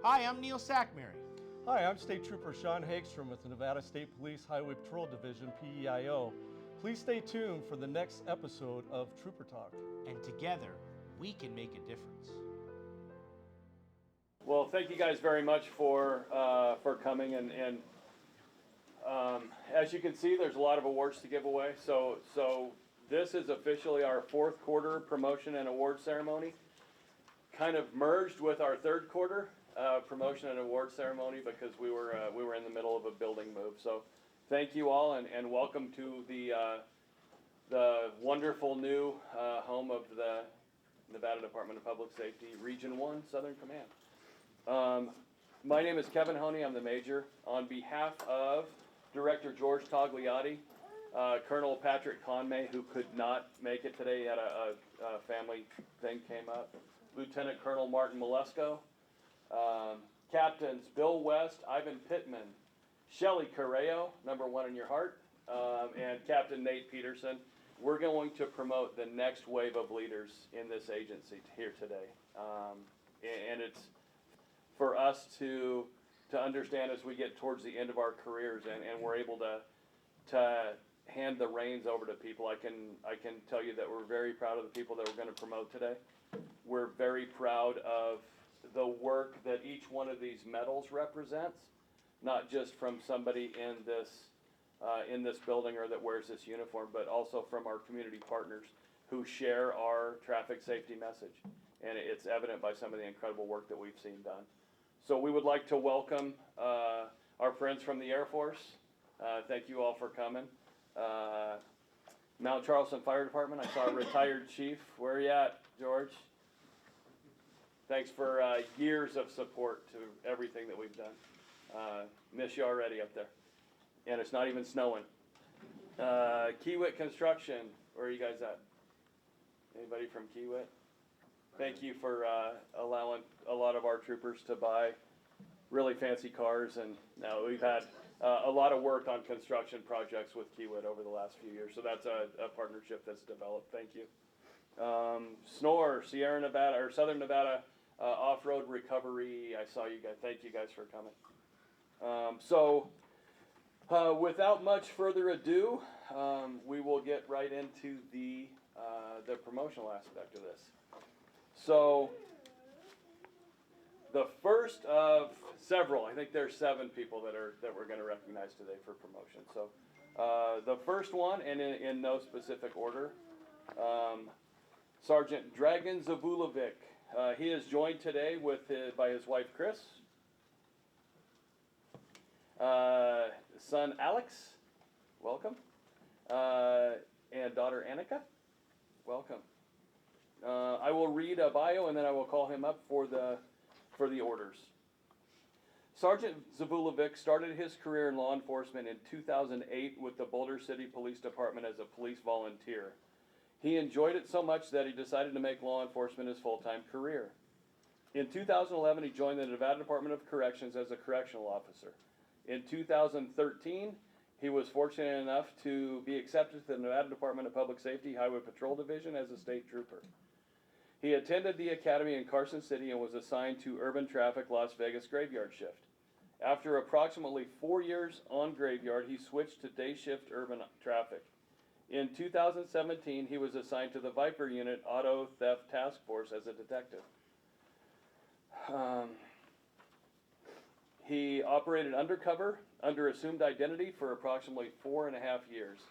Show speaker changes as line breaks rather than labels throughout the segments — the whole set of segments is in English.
Hi, I'm Neil Sackmary.
Hi, I'm State Trooper Sean Hagstrom with the Nevada State Police Highway Patrol Division, PEIO. Please stay tuned for the next episode of Trooper Talk.
And together, we can make a difference.
Well, thank you guys very much for coming, and as you can see, there's a lot of awards to give away. So this is officially our fourth quarter promotion and award ceremony, kind of merged with our third quarter promotion and award ceremony because we were in the middle of a building move. So thank you all, and welcome to the wonderful new home of the Nevada Department of Public Safety, Region 1, Southern Command. My name is Kevin Honey. I'm the major. On behalf of Director George Togliatti, Colonel Patrick Conmay, who could not make it today, he had a family thing came up, Lieutenant Colonel Martin Molesko, Captains Bill West, Ivan Pittman, Shelly Correo, number one in your heart, and Captain Nate Peterson. We're going to promote the next wave of leaders in this agency here today. And it's for us to understand as we get towards the end of our careers and we're able to hand the reins over to people. I can tell you that we're very proud of the people that we're going to promote today. We're very proud of the work that each one of these medals represents, not just from somebody in this building or that wears this uniform, but also from our community partners who share our traffic safety message. And it's evident by some of the incredible work that we've seen done. So we would like to welcome our friends from the Air Force. Thank you all for coming. Mount Charleston Fire Department, I saw a retired chief. Where are you at, George? Thanks for years of support to everything that we've done. Miss you already up there. And it's not even snowing. Kiewit Construction, where are you guys at? Anybody from Kiewit? Thank you for allowing a lot of our troopers to buy really fancy cars. And now we've had a lot of work on construction projects with Kiewit over the last few years. So that's a partnership that's developed. Thank you. SNOR, Sierra Nevada, or Southern Nevada Off-Road Recovery. I saw you guys. Thank you guys for coming. Without much further ado, we will get right into the promotional aspect of this. So, the first of several, I think there's 7 people that we're going to recognize today for promotion. So, the first one, and in no specific order, Sergeant Dragan Zavulovic. He is joined today by his wife Chris, son Alex, welcome, and daughter Annika, welcome. I will read a bio and then I will call him up for the orders. Sergeant Zavulovic started his career in law enforcement in 2008 with the Boulder City Police Department as a police volunteer. He enjoyed it so much that he decided to make law enforcement his full-time career. In 2011, he joined the Nevada Department of Corrections as a correctional officer. In 2013, he was fortunate enough to be accepted to the Nevada Department of Public Safety Highway Patrol Division as a state trooper. He attended the academy in Carson City and was assigned to Urban Traffic Las Vegas graveyard shift. After approximately 4 years on graveyard, he switched to day shift urban traffic. In 2017, he was assigned to the Viper Unit Auto Theft Task Force as a detective. He operated undercover under assumed identity for approximately 4.5 years.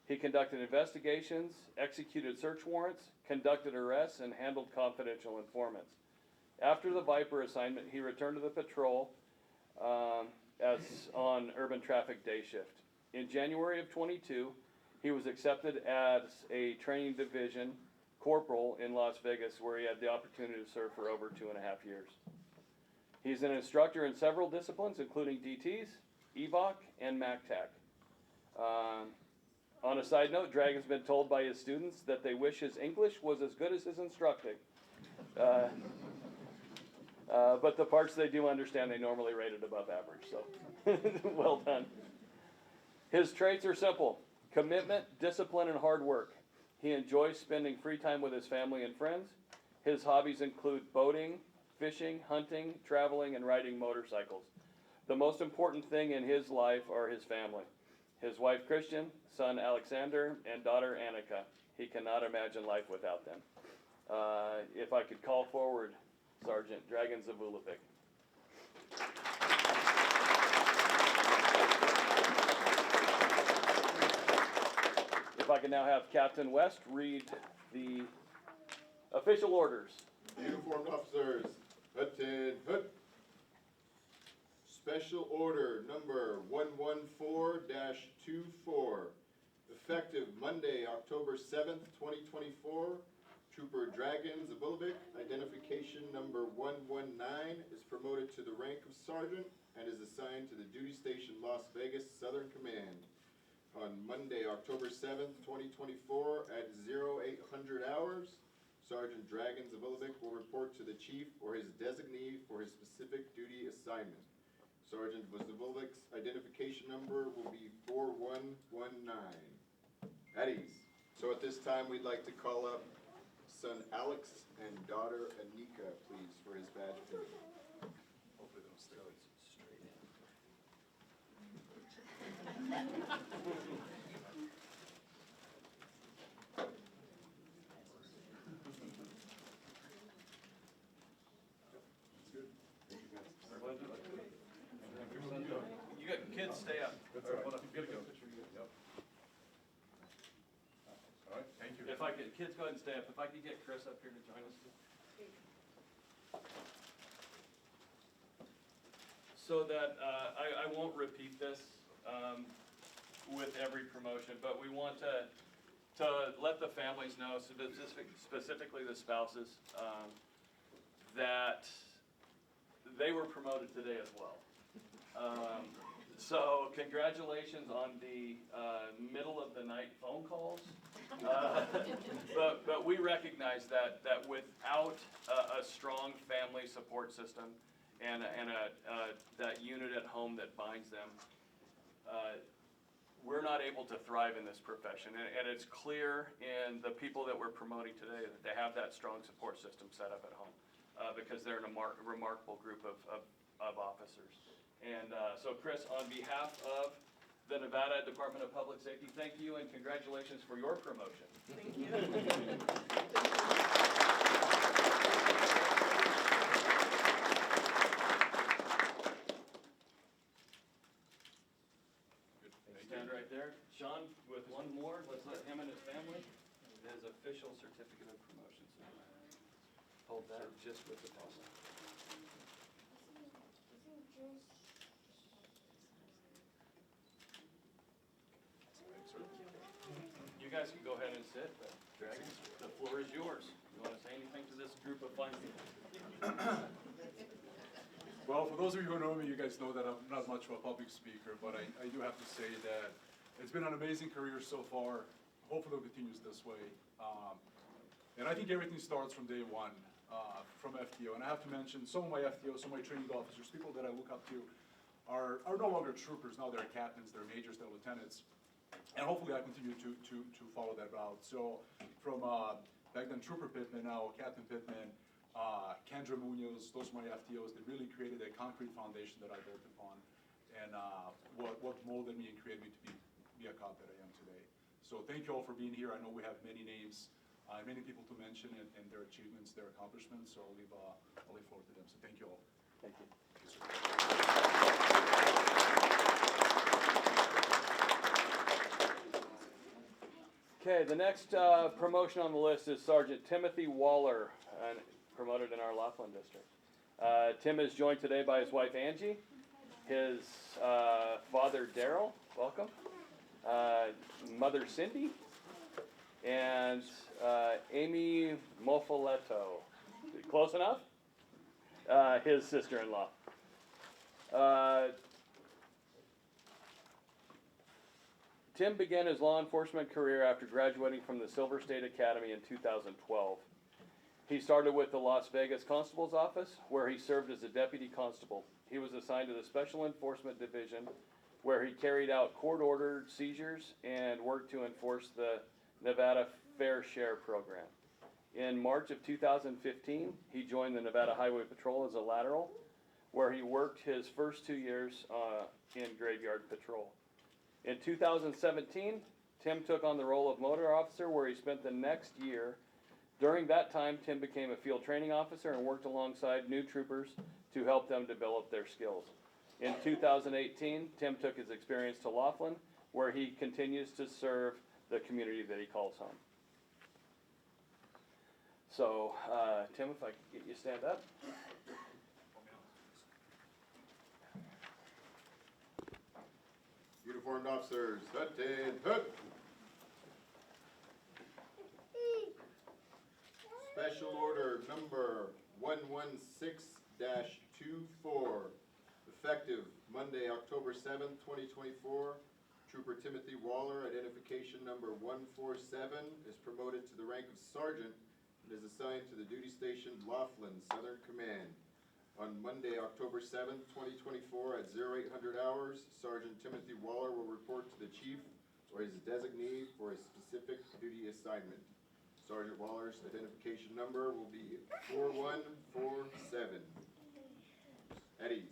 He conducted investigations, executed search warrants, conducted arrests, and handled confidential informants. After the Viper assignment, he returned to the patrol as on urban traffic day shift. In January of 22, he was accepted as a training division corporal in Las Vegas, where he had the opportunity to serve for over 2.5 years. He's an instructor in several disciplines, including DTs, EVOC, and MACTAC. On a side note, Drag has been told by his students that they wish his English was as good as his instructing. But the parts they do understand, they normally rate it above average, so well done. His traits are simple: commitment, discipline, and hard work. He enjoys spending free time with his family and friends. His hobbies include boating, fishing, hunting, traveling, and riding motorcycles. The most important thing in his life are his family. His wife Christian, son Alexander, and daughter Annika. He cannot imagine life without them. If I could call forward Sergeant Dragan Zavulovic. If I can now have Captain West read the official orders.
Uniformed officers, Hutton, Hut. Special order number 114-24, effective Monday, October 7th, 2024. Trooper Dragan Zavulovic, identification number 119, is promoted to the rank of sergeant and is assigned to the duty station Las Vegas Southern Command. On Monday, October 7th, 2024 at 0800 hours, Sergeant Dragan Zavulovic will report to the chief or his designee for his specific duty assignment. Sergeant Zavulovic's identification number will be 4119. At ease. So at this time, we'd like to call up son Alex and daughter Anika, please, for his badge fitting. Hopefully they'll stay straight in.
You got kids, stay up.
That's all right. Good to go. Yep. All right, thank you.
If I could, kids go ahead and stay up. If I could get Chris up here to join us. So that, I won't repeat this, with every promotion, but we want to let the families know, specifically the spouses, that they were promoted today as well. So congratulations on the middle of the night phone calls. But we recognize that without a strong family support system and that unit at home that binds them, we're not able to thrive in this profession. And it's clear in the people that we're promoting today that they have that strong support system set up at home, because they're in a remarkable group of officers. And so Chris, on behalf of the Nevada Department of Public Safety, thank you and congratulations for your promotion.
Thank you.
Stand right there. Sean, with one more, let's let him and his family, his official certificate of promotion. So hold that just with the post. You guys can go ahead and sit, but Dragan, the floor is yours. You want to say anything to this group of fine people?
Well, for those of you who know me, you guys know that I'm not much of a public speaker, but I do have to say that it's been an amazing career so far. Hopefully it continues this way. And I think everything starts from day one, from FTO. And I have to mention some of my FTO, some of my training officers, people that I look up to are no longer troopers. Now they're captains, they're majors, they're lieutenants. And hopefully I continue to follow that route. So from back then Trooper Pittman, now Captain Pittman, Kendra Munoz, those are my FTOs. They really created a concrete foundation that I built upon, and what molded me and created me to be a cop that I am today. So thank you all for being here. I know we have many names, many people to mention, and their achievements, their accomplishments. So I'll leave forward to them. So thank you all.
Thank you.
Yes, sir.
Okay, the next promotion on the list is Sergeant Timothy Waller, promoted in our Laughlin district. Tim is joined today by his wife Angie, his father Daryl, welcome, mother Cindy, and Amy Mofoletto. Close enough? His sister-in-law. Tim began his law enforcement career after graduating from the Silver State Academy in 2012. He started with the Las Vegas Constable's Office, where he served as a deputy constable. He was assigned to the Special Enforcement Division, where he carried out court-ordered seizures and worked to enforce the Nevada Fair Share program. In March of 2015, he joined the Nevada Highway Patrol as a lateral, where he worked his first 2 years in graveyard patrol. In 2017, Tim took on the role of motor officer, where he spent the next year. During that time, Tim became a field training officer and worked alongside new troopers to help them develop their skills. In 2018, Tim took his experience to Laughlin, where he continues to serve the community that he calls home. So, Tim, if I could get you to stand up.
Uniformed officers, Hutton, Hut. Special order number 116-24, effective Monday, October 7th, 2024. Trooper Timothy Waller, identification number 147, is promoted to the rank of sergeant and is assigned to the duty station Laughlin, Southern Command. On Monday, October 7th, 2024 at 0800 hours, Sergeant Timothy Waller will report to the chief or his designee for a specific duty assignment. Sergeant Waller's identification number will be 4147. At ease.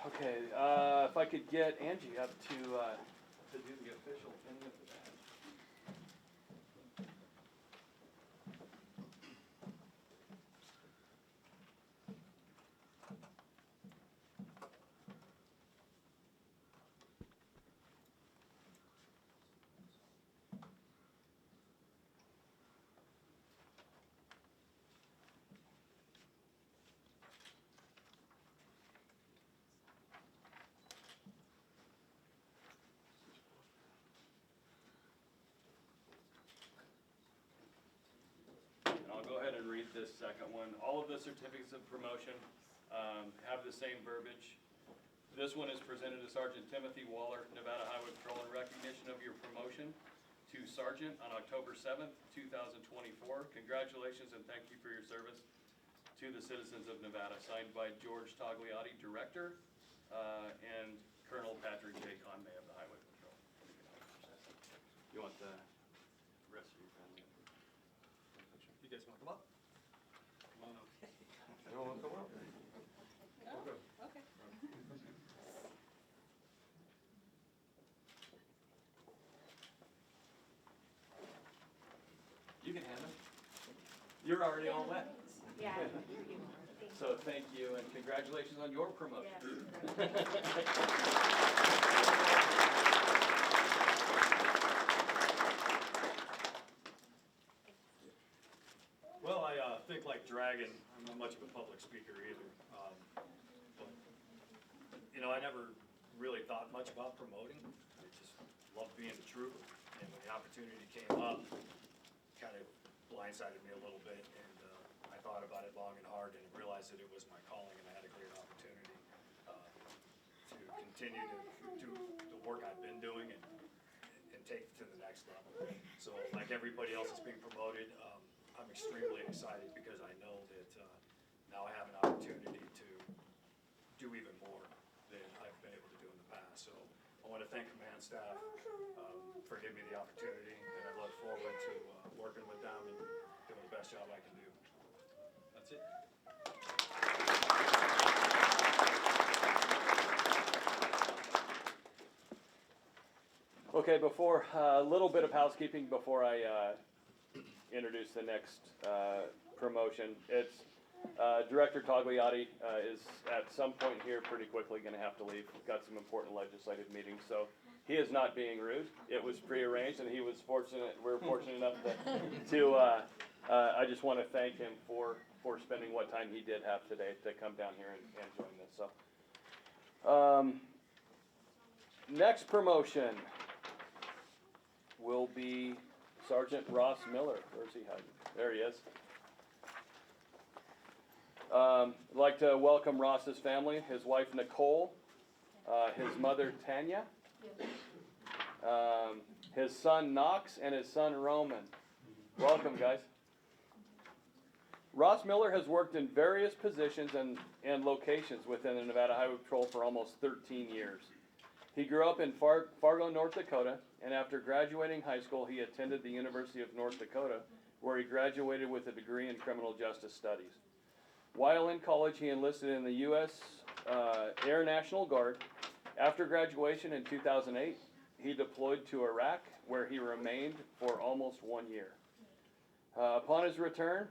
Okay, if I could get Angie up to do the official ending of the badge. I'll go ahead and read this second one. All of the certificates of promotion have the same verbiage. This one is presented to Sergeant Timothy Waller, Nevada Highway Patrol, in recognition of your promotion to Sergeant on October 7th, 2024. Congratulations and thank you for your service to the citizens of Nevada. Signed by George Tagliati, Director, and Colonel Patrick J. Conway of the Highway Patrol. You want the rest of your family?
You guys want to come up? Come on up.
You don't want to come up?
Okay.
You can have it. You're already all wet.
Yeah.
So thank you and congratulations on your promotion.
Well, I think like Dragon, I'm not much of a public speaker either. But, you know, I never really thought much about promoting. I just loved being a trooper. And when the opportunity came up, kind of blindsided me a little bit. And I thought about it long and hard and realized that it was my calling and I had a great opportunity to continue to do the work I've been doing and take it to the next level. So like everybody else that's being promoted, I'm extremely excited because I know that now I have an opportunity to do even more than I've been able to do in the past. So I want to thank command staff for giving me the opportunity, and I look forward to working with them and doing the best job I can do. That's it.
Okay, before a little bit of housekeeping before I introduce the next promotion. It's Director Tagliati is at some point here pretty quickly going to have to leave. We've got some important legislative meetings, so he is not being rude. It was prearranged, and he was fortunate. We're fortunate enough to I just want to thank him for spending what time he did have today to come down here and join this. So, next promotion will be Sergeant Ross Miller. Where's he hiding? There he is. I'd like to welcome Ross's family, his wife Nicole, his mother Tanya, his son Knox, and his son Roman. Welcome, guys. Ross Miller has worked in various positions and locations within the Nevada Highway Patrol for almost 13 years. He grew up in Fargo, North Dakota, and after graduating high school, he attended the University of North Dakota, where he graduated with a degree in criminal justice studies. While in college, he enlisted in the U.S. Air National Guard. After graduation in 2008, he deployed to Iraq, where he remained for almost 1 year. Upon his return,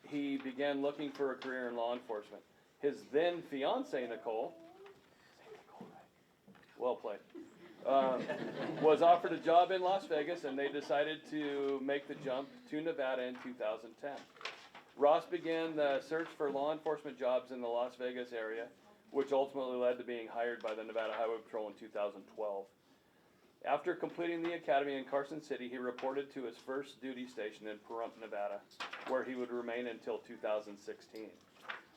he began looking for a career in law enforcement. His then fiancee, Nicole, well played, was offered a job in Las Vegas, and they decided to make the jump to Nevada in 2010. Ross began the search for law enforcement jobs in the Las Vegas area, which ultimately led to being hired by the Nevada Highway Patrol in 2012. After completing the academy in Carson City, he reported to his first duty station in Pahrump, Nevada, where he would remain until 2016.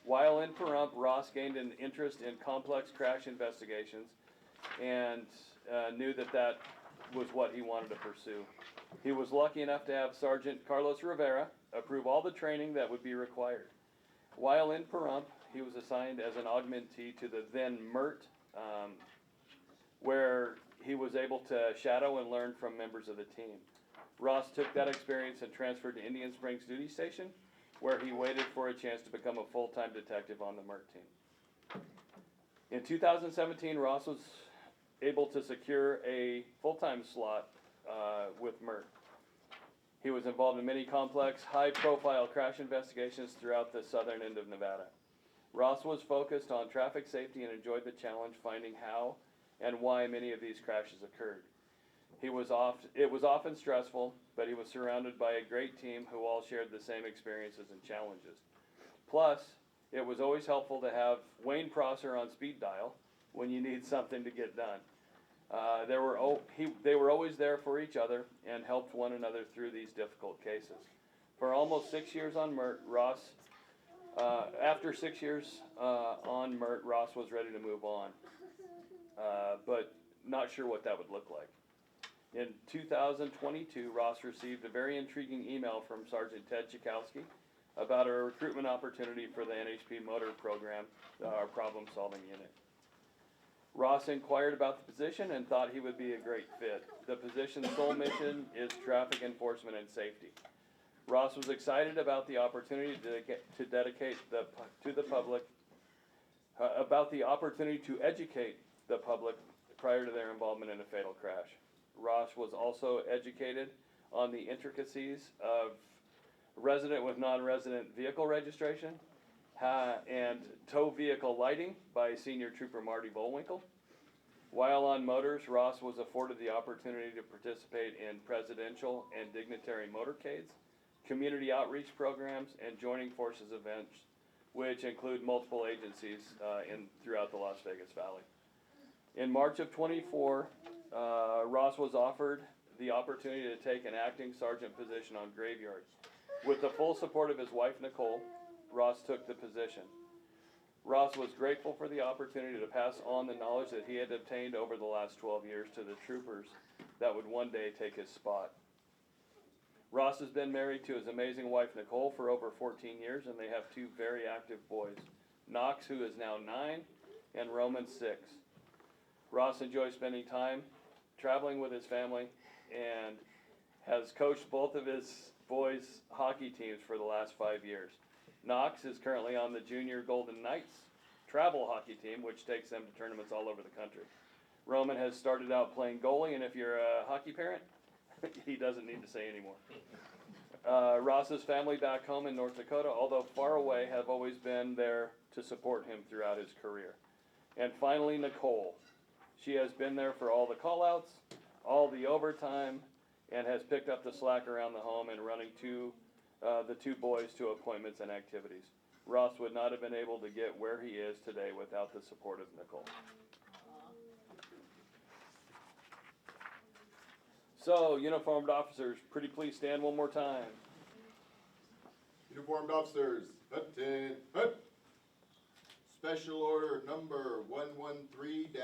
While in Pahrump, Ross gained an interest in complex crash investigations and knew that was what he wanted to pursue. He was lucky enough to have Sergeant Carlos Rivera approve all the training that would be required. While in Pahrump, he was assigned as an augmentee to the then MERT, where he was able to shadow and learn from members of the team. Ross took that experience and transferred to Indian Springs Duty Station, where he waited for a chance to become a full-time detective on the MERT team. In 2017, Ross was able to secure a full-time slot with MERT. He was involved in many complex, high-profile crash investigations throughout the southern end of Nevada. Ross was focused on traffic safety and enjoyed the challenge finding how and why many of these crashes occurred. It was often stressful, but he was surrounded by a great team who all shared the same experiences and challenges. Plus, it was always helpful to have Wayne Prosser on speed dial when you need something to get done. They were always there for each other and helped one another through these difficult cases. For almost 6 years on MERT, after 6 years on MERT, Ross was ready to move on, but not sure what that would look like. In 2022, Ross received a very intriguing email from Sergeant Ted Chakowski about a recruitment opportunity for the NHP Motor Program, our problem-solving unit. Ross inquired about the position and thought he would be a great fit. The position's sole mission is traffic enforcement and safety. Ross was excited about the opportunity to dedicate to the public, about the opportunity to educate the public prior to their involvement in a fatal crash. Ross was also educated on the intricacies of resident with non-resident vehicle registration and tow vehicle lighting by Senior Trooper Marty Bullwinkle. While on motors, Ross was afforded the opportunity to participate in presidential and dignitary motorcades, community outreach programs, and joining forces events, which include multiple agencies throughout the Las Vegas Valley. In March of 24, Ross was offered the opportunity to take an acting sergeant position on Graveyard. With the full support of his wife, Nicole, Ross took the position. Ross was grateful for the opportunity to pass on the knowledge that he had obtained over the last 12 years to the troopers that would one day take his spot. Ross has been married to his amazing wife, Nicole, for over 14 years, and they have two very active boys, Knox, who is now 9, and Roman, 6. Ross enjoys spending time traveling with his family and has coached both of his boys' hockey teams for the last 5 years. Knox is currently on the Junior Golden Knights travel hockey team, which takes them to tournaments all over the country. Roman has started out playing goalie, and if you're a hockey parent, he doesn't need to say anymore. Ross's family back home in North Dakota, although far away, have always been there to support him throughout his career. And finally, Nicole. She has been there for all the call-outs, all the overtime, and has picked up the slack around the home and running the two boys to appointments and activities. Ross would not have been able to get where he is today without the support of Nicole. So, uniformed officers, pretty please stand one more time.
Uniformed officers, Hutton, Hut. Special order number 113-24,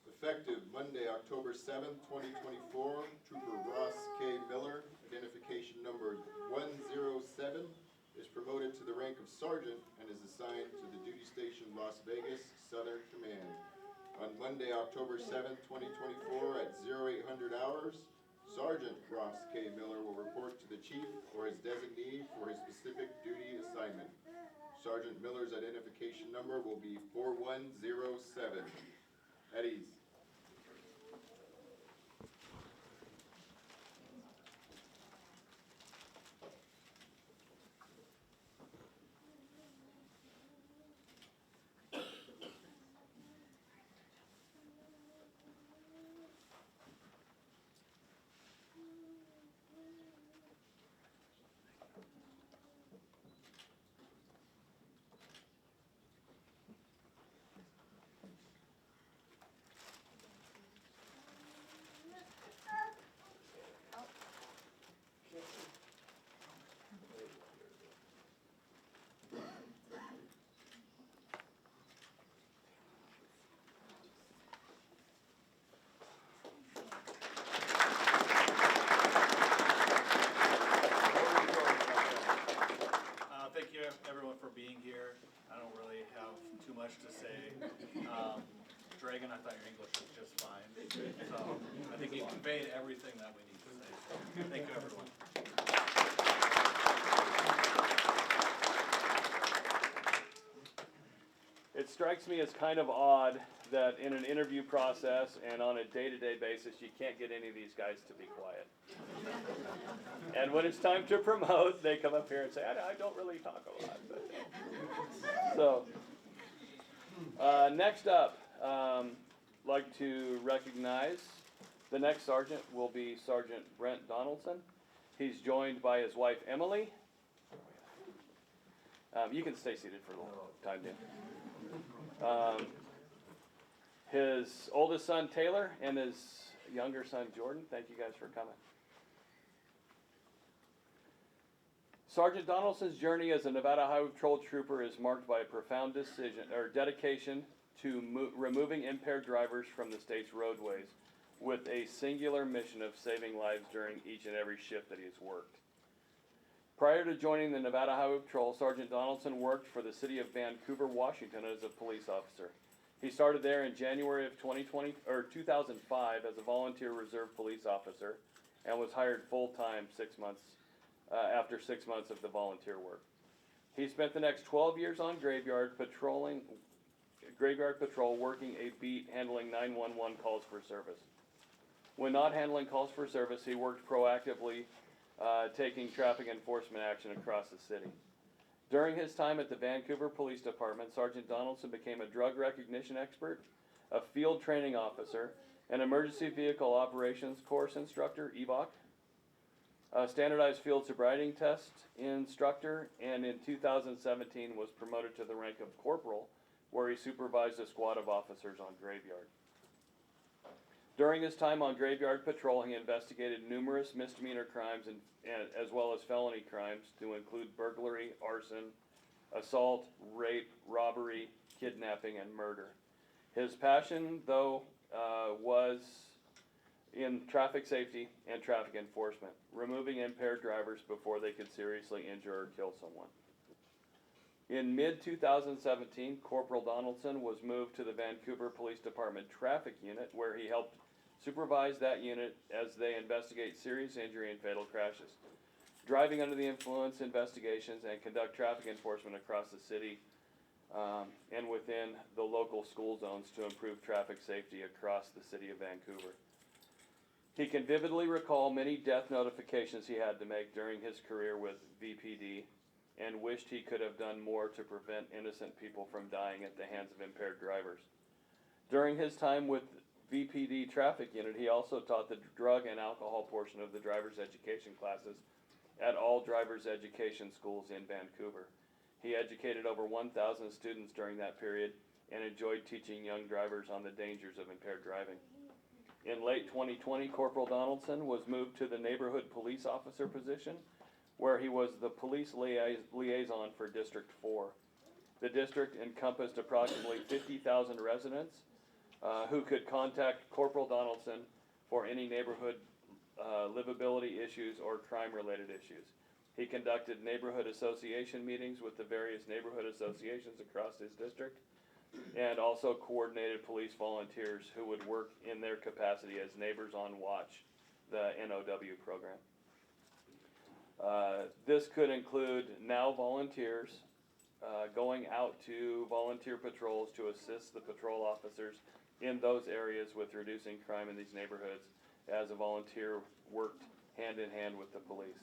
effective Monday, October 7th, 2024. Trooper Ross K. Miller, identification number 107, is promoted to the rank of sergeant and is assigned to the duty station Las Vegas Southern Command. On Monday, October 7th, 2024 at 0800 hours, Sergeant Ross K. Miller will report to the chief or his designee for his specific duty assignment. Sergeant Miller's identification number will be 4107. At ease.
Thank you everyone for being here. I don't really have too much to say. Dragon, I thought your English was just fine. So I think you conveyed everything that we need to say. So, thank you everyone.
It strikes me as kind of odd that in an interview process and on a day-to-day basis, you can't get any of these guys to be quiet. And when it's time to promote, they come up here and say, I don't really talk a lot. But, so, next up, like to recognize the next sergeant will be Sergeant Brent Donaldson. He's joined by his wife, Emily. You can stay seated for a little time, Dan. His oldest son, Taylor, and his younger son, Jordan. Thank you guys for coming. Sergeant Donaldson's journey as a Nevada Highway Patrol trooper is marked by a profound dedication to removing impaired drivers from the state's roadways with a singular mission of saving lives during each and every shift that he has worked. Prior to joining the Nevada Highway Patrol, Sergeant Donaldson worked for the city of Vancouver, Washington as a police officer. He started there in January of 2005 as a volunteer reserve police officer and was hired full-time after 6 months of the volunteer work. He spent the next 12 years on graveyard patrol, working a beat handling 911 calls for service. When not handling calls for service, he worked proactively taking traffic enforcement action across the city. During his time at the Vancouver Police Department, Sergeant Donaldson became a drug recognition expert, a field training officer, an emergency vehicle operations course instructor, EVOC, a standardized field sobriety test instructor, and in 2017 was promoted to the rank of corporal, where he supervised a squad of officers on graveyard. During his time on graveyard patrol, he investigated numerous misdemeanor crimes and as well as felony crimes to include burglary, arson, assault, rape, robbery, kidnapping, and murder. His passion, though, was in traffic safety and traffic enforcement, removing impaired drivers before they could seriously injure or kill someone. In mid-2017, Corporal Donaldson was moved to the Vancouver Police Department Traffic Unit, where he helped supervise that unit as they investigate serious injury and fatal crashes, driving under the influence investigations, and conduct traffic enforcement across the city and within the local school zones to improve traffic safety across the city of Vancouver. He can vividly recall many death notifications he had to make during his career with VPD and wished he could have done more to prevent innocent people from dying at the hands of impaired drivers. During his time with VPD Traffic Unit, he also taught the drug and alcohol portion of the driver's education classes at all driver's education schools in Vancouver. He educated over 1,000 students during that period and enjoyed teaching young drivers on the dangers of impaired driving. In late 2020, Corporal Donaldson was moved to the neighborhood police officer position, where he was the police liaison for District 4. The district encompassed approximately 50,000 residents who could contact Corporal Donaldson for any neighborhood livability issues or crime-related issues. He conducted neighborhood association meetings with the various neighborhood associations across his district, and also coordinated police volunteers who would work in their capacity as neighbors on watch the NOW program. This could include now volunteers going out to volunteer patrols to assist the patrol officers in those areas with reducing crime in these neighborhoods, as a volunteer worked hand in hand with the police.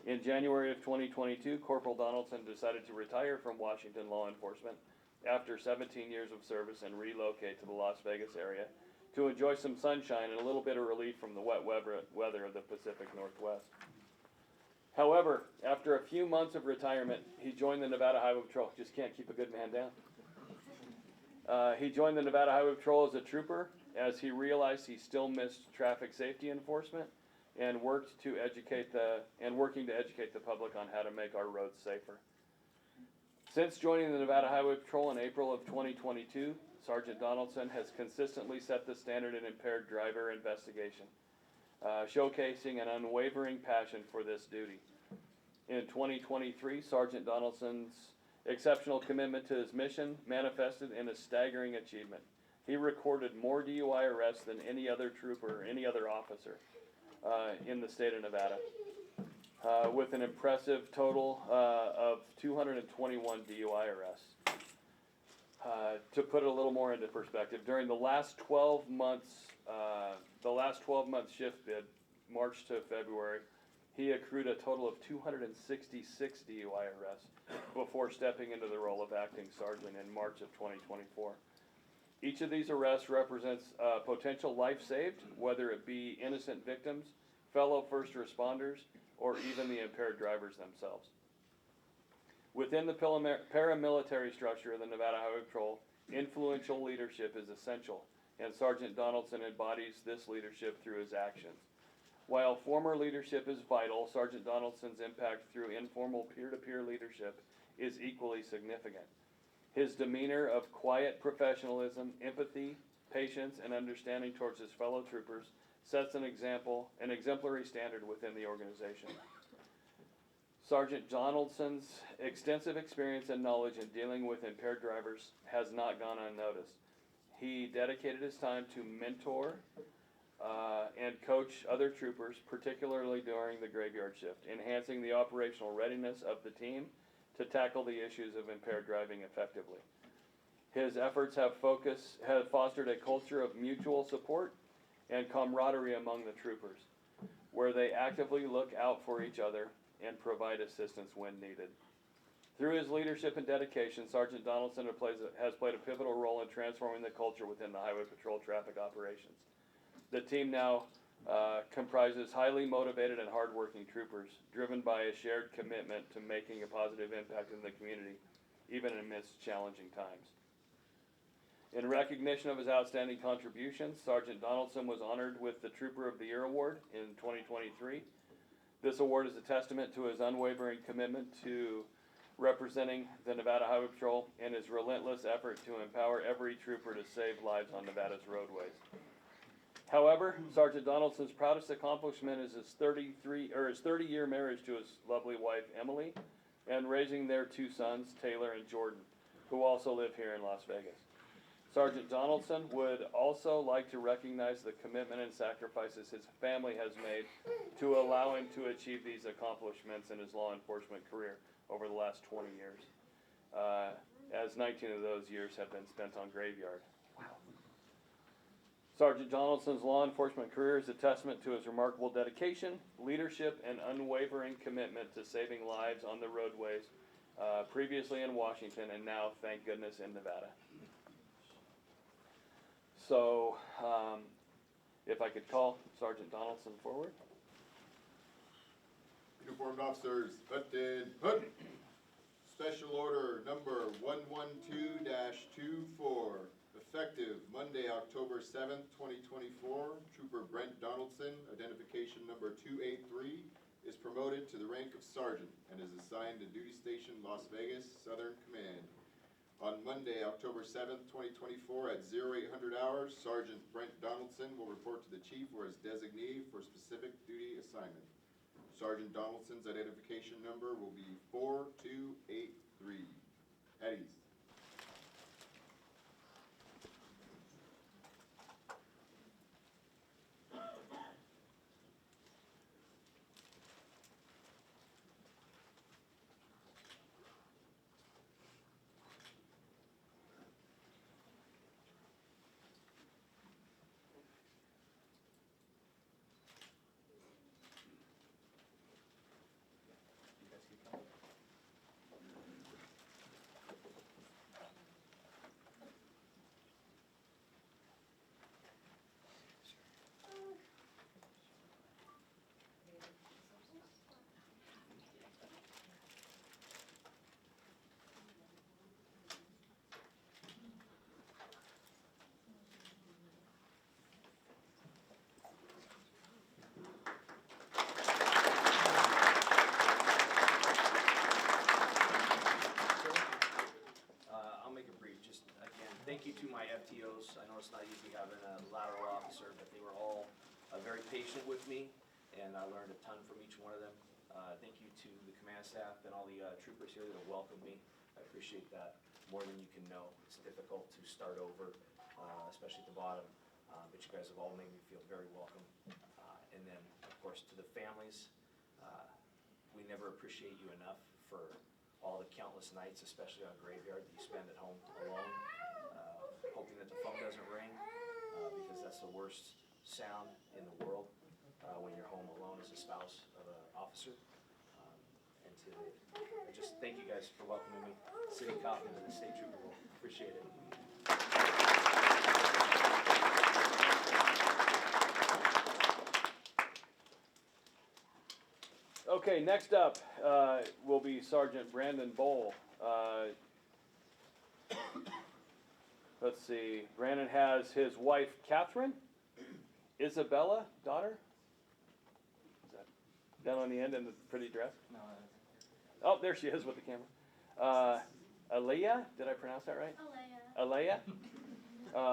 In January of 2022, Corporal Donaldson decided to retire from Washington law enforcement after 17 years of service and relocate to the Las Vegas area to enjoy some sunshine and a little bit of relief from the wet weather of the Pacific Northwest. However, after a few months of retirement, he joined the Nevada Highway Patrol. Just can't keep a good man down. He joined the Nevada Highway Patrol as a trooper, as he realized he still missed traffic safety enforcement and working to educate the public on how to make our roads safer. Since joining the Nevada Highway Patrol in April of 2022, Sergeant Donaldson has consistently set the standard in impaired driver investigation, showcasing an unwavering passion for this duty. In 2023, Sergeant Donaldson's exceptional commitment to his mission manifested in a staggering achievement. He recorded more DUI arrests than any other trooper or any other officer in the state of Nevada, with an impressive total of 221 DUI arrests. To put it a little more into perspective, during the last 12 months shift bid, March to February, he accrued a total of 266 DUI arrests before stepping into the role of acting sergeant in March of 2024. Each of these arrests represents potential life saved, whether it be innocent victims, fellow first responders, or even the impaired drivers themselves. Within the paramilitary structure of the Nevada Highway Patrol, influential leadership is essential, and Sergeant Donaldson embodies this leadership through his actions. While former leadership is vital, Sergeant Donaldson's impact through informal peer-to-peer leadership is equally significant. His demeanor of quiet professionalism, empathy, patience, and understanding towards his fellow troopers sets an exemplary standard within the organization. Sergeant Donaldson's extensive experience and knowledge in dealing with impaired drivers has not gone unnoticed. He dedicated his time to mentor and coach other troopers, particularly during the graveyard shift, enhancing the operational readiness of the team to tackle the issues of impaired driving effectively. His efforts have fostered a culture of mutual support and camaraderie among the troopers, where they actively look out for each other and provide assistance when needed. Through his leadership and dedication, Sergeant Donaldson has played a pivotal role in transforming the culture within the Highway Patrol traffic operations. The team now comprises highly motivated and hardworking troopers, driven by a shared commitment to making a positive impact in the community, even amidst challenging times. In recognition of his outstanding contributions, Sergeant Donaldson was honored with the Trooper of the Year Award in 2023. This award is a testament to his unwavering commitment to representing the Nevada Highway Patrol and his relentless effort to empower every trooper to save lives on Nevada's roadways. However, Sergeant Donaldson's proudest accomplishment is his 30-year marriage to his lovely wife, Emily, and raising their two sons, Taylor and Jordan, who also live here in Las Vegas. Sergeant Donaldson would also like to recognize the commitment and sacrifices his family has made to allow him to achieve these accomplishments in his law enforcement career over the last 20 years, as 19 of those years have been spent on graveyard. Sergeant Donaldson's law enforcement career is a testament to his remarkable dedication, leadership, and unwavering commitment to saving lives on the roadways, previously in Washington and now, thank goodness, in Nevada. So, if I could call Sergeant Donaldson forward.
Uniformed officers, Hutton, Hood. Special order number 112-24, effective Monday, October 7th, 2024. Trooper Brent Donaldson, identification number 283, is promoted to the rank of sergeant and is assigned to duty station Las Vegas, Southern Command. On Monday, October 7th, 2024 at 0800 hours, Sergeant Brent Donaldson will report to the chief or his designee for specific duty assignment. Sergeant Donaldson's identification number will be 4283. At ease.
thank you to my FTOs. I know it's not easy having a lateral officer, but they were all very patient with me, and I learned a ton from each one of them. Thank you to the command staff and all the troopers here that have welcomed me. I appreciate that more than you can know. It's difficult to start over, especially at the bottom, but you guys have all made me feel very welcome. And then, of course, to the families, we never appreciate you enough for all the countless nights, especially on graveyard, that you spend at home alone, hoping that the phone doesn't ring, because that's the worst sound in the world, when you're home alone as a spouse of an officer. And I just thank you guys for welcoming me, City Cop into the State Trooper role. Appreciate it.
Okay, next up will be Sergeant Brandon Bowl. Let's see, Brandon has his wife Catherine, Isabella, daughter. Is that down on the end in the pretty dress? No. Oh, there she is with the camera. Alea, did I pronounce that right? Alea.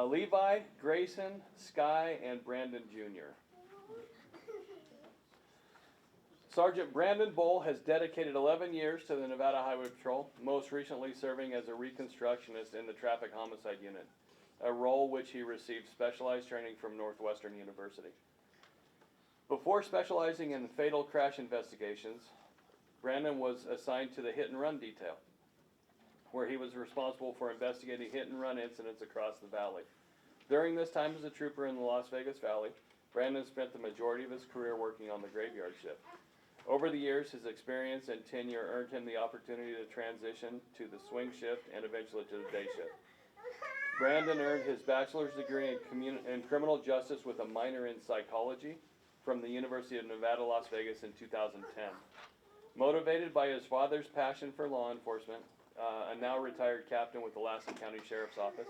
Levi, Grayson, Sky, and Brandon Jr. Sergeant Brandon Bowl has dedicated 11 years to the Nevada Highway Patrol, most recently serving as a reconstructionist in the Traffic Homicide Unit, a role which he received specialized training from Northwestern University. Before specializing in fatal crash investigations, Brandon was assigned to the hit and run detail, where he was responsible for investigating hit and run incidents across the valley. During this time as a trooper in the Las Vegas Valley, Brandon spent the majority of his career working on the graveyard shift. Over the years, his experience and tenure earned him the opportunity to transition to the swing shift and eventually to the day shift. Brandon earned his bachelor's degree in criminal justice with a minor in psychology from the University of Nevada, Las Vegas in 2010. Motivated by his father's passion for law enforcement, a now retired captain with the Lassen County Sheriff's Office,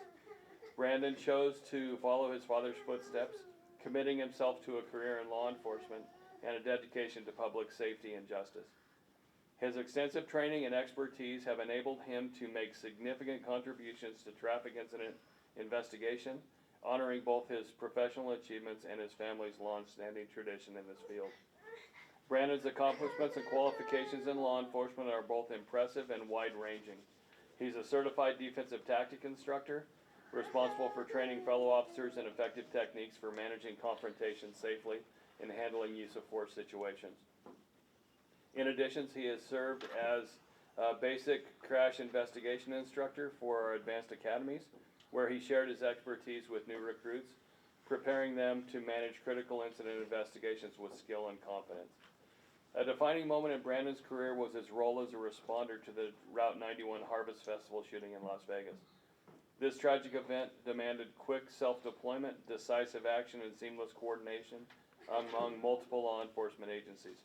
Brandon chose to follow his father's footsteps, committing himself to a career in law enforcement and a dedication to public safety and justice. His extensive training and expertise have enabled him to make significant contributions to traffic incident investigation, honoring both his professional achievements and his family's long-standing tradition in this field. Brandon's accomplishments and qualifications in law enforcement are both impressive and wide-ranging. He's a certified defensive tactic instructor, responsible for training fellow officers in effective techniques for managing confrontations safely and handling use of force situations. In addition, he has served as a basic crash investigation instructor for our advanced academies, where he shared his expertise with new recruits, preparing them to manage critical incident investigations with skill and confidence. A defining moment in Brandon's career was his role as a responder to the Route 91 Harvest Festival shooting in Las Vegas. This tragic event demanded quick self-deployment, decisive action, and seamless coordination among multiple law enforcement agencies.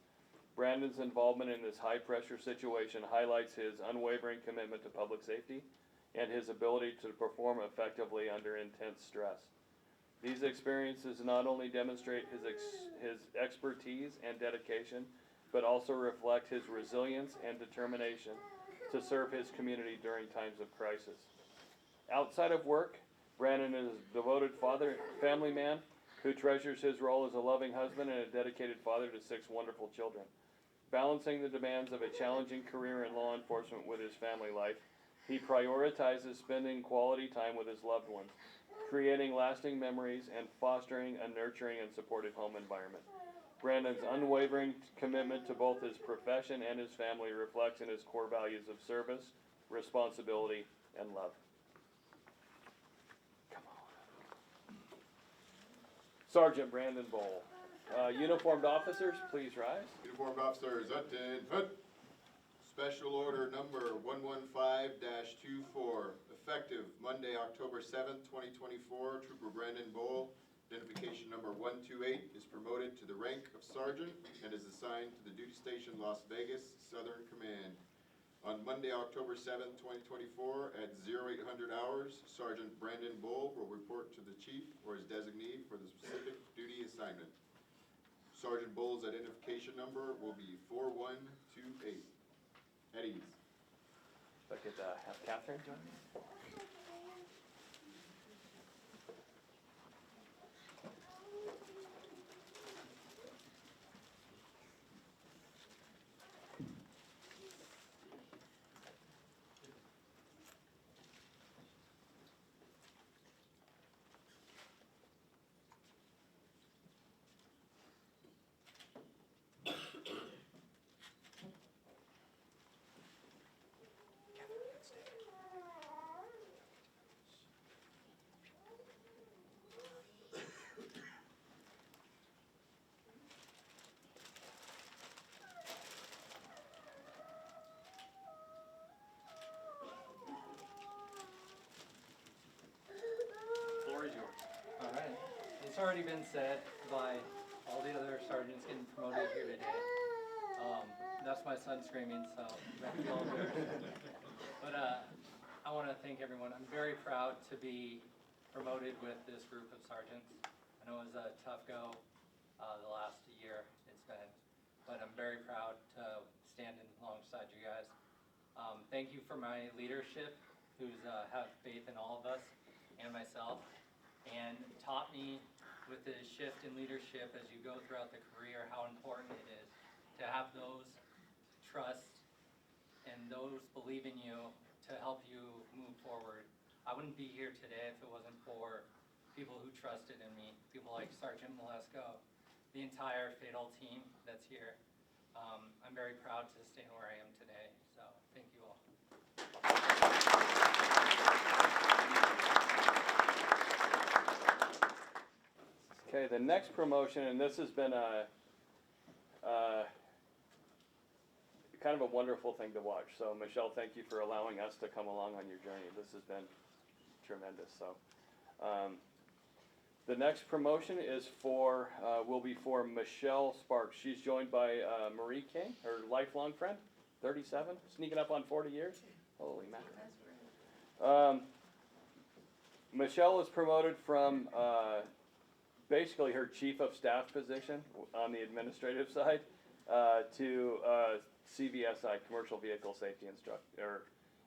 Brandon's involvement in this high-pressure situation highlights his unwavering commitment to public safety and his ability to perform effectively under intense stress. These experiences not only demonstrate his expertise and dedication, but also reflect his resilience and determination to serve his community during times of crisis. Outside of work, Brandon is a devoted father, family man, who treasures his role as a loving husband and a dedicated father to 6 wonderful children. Balancing the demands of a challenging career in law enforcement with his family life, he prioritizes spending quality time with his loved ones, creating lasting memories and fostering a nurturing and supportive home environment. Brandon's unwavering commitment to both his profession and his family reflects in his core values of service, responsibility, and love. Sergeant Brandon Bowl. Uniformed officers, please rise.
Uniformed officers, Hut. Special order number 115-24, effective Monday, October 7th, 2024, Trooper Brandon Bowl, identification number 128, is promoted to the rank of sergeant and is assigned to the duty station Las Vegas Southern Command. On Monday, October 7th, 2024, at 0800 hours, Sergeant Brandon Bowl will report to the chief or his designee for the specific duty assignment. Sergeant Bowl's identification number will be 4128. At ease.
If I could have Catherine join me.
already been said by all the other sergeants getting promoted here today. That's my son screaming, so that's all good. But I want to thank everyone. I'm very proud to be promoted with this group of sergeants. I know it was a tough go the last year it's been, but I'm very proud to stand alongside you guys. Thank you for my leadership, who's have faith in all of us and myself, and taught me with the shift in leadership as you go throughout the career how important it is to have those trust and those believe in you to help you move forward. I wouldn't be here today if it wasn't for people who trusted in me, people like Sergeant Malesko, the entire Fatal team that's here. I'm very proud to stand where I am today, so thank you all.
Okay, the next promotion, and this has been a kind of a wonderful thing to watch. So Michelle, thank you for allowing us to come along on your journey. This has been tremendous. So the next promotion is will be for Michelle Sparks. She's joined by Marie King, her lifelong friend, 37, sneaking up on 40 years. Holy mackerel. Michelle was promoted from basically her chief of staff position on the administrative side to CVSI, Commercial Vehicle Safety